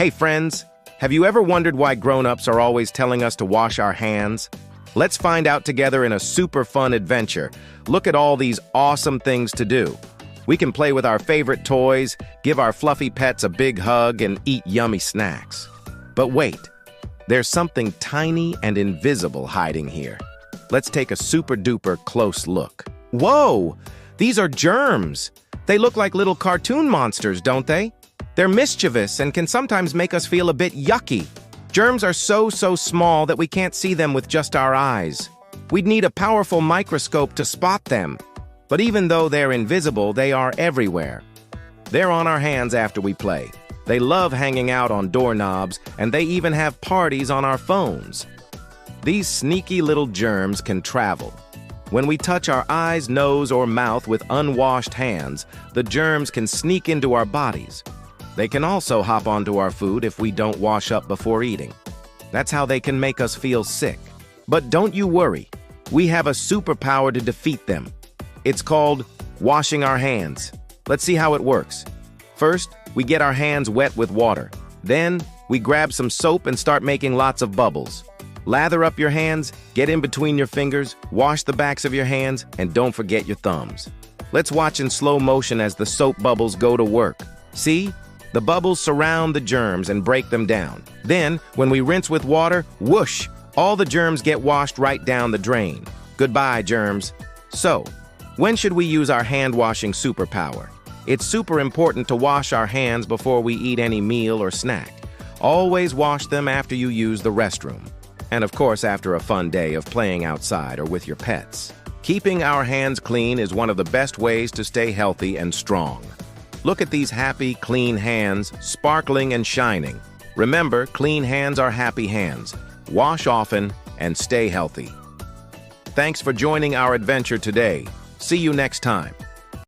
Hey friends, have you ever wondered why grown-ups are always telling us to wash our hands? Let's find out together in a super fun adventure. Look at all these awesome things to do. We can play with our favorite toys, give our fluffy pets a big hug, and eat yummy snacks. But wait, there's something tiny and invisible hiding here. Let's take a super-duper close look. Whoa! These are germs! They look like little cartoon monsters, don't they? They're mischievous and can sometimes make us feel a bit yucky. Germs are so small that we can't see them with just our eyes. We'd need a powerful microscope to spot them. But even though they're invisible, they are everywhere. They're on our hands after we play. They love hanging out on doorknobs, and they even have parties on our phones. These sneaky little germs can travel. When we touch our eyes, nose, or mouth with unwashed hands, the germs can sneak into our bodies. They can also hop onto our food if we don't wash up before eating. That's how they can make us feel sick. But don't you worry. We have a superpower to defeat them. It's called washing our hands. Let's see how it works. First, we get our hands wet with water. Then, we grab some soap and start making lots of bubbles. Lather up your hands, get in between your fingers, wash the backs of your hands, and don't forget your thumbs. Let's watch in slow motion as the soap bubbles go to work. See? The bubbles surround the germs and break them down. Then, when we rinse with water, whoosh! All the germs get washed right down the drain. Goodbye, germs. So, when should we use our hand-washing superpower? It's super important to wash our hands before we eat any meal or snack. Always wash them after you use the restroom. And of course, after a fun day of playing outside or with your pets. Keeping our hands clean is one of the best ways to stay healthy and strong. Look at these happy, clean hands, sparkling and shining. Remember, clean hands are happy hands. Wash often and stay healthy. Thanks for joining our adventure today. See you next time.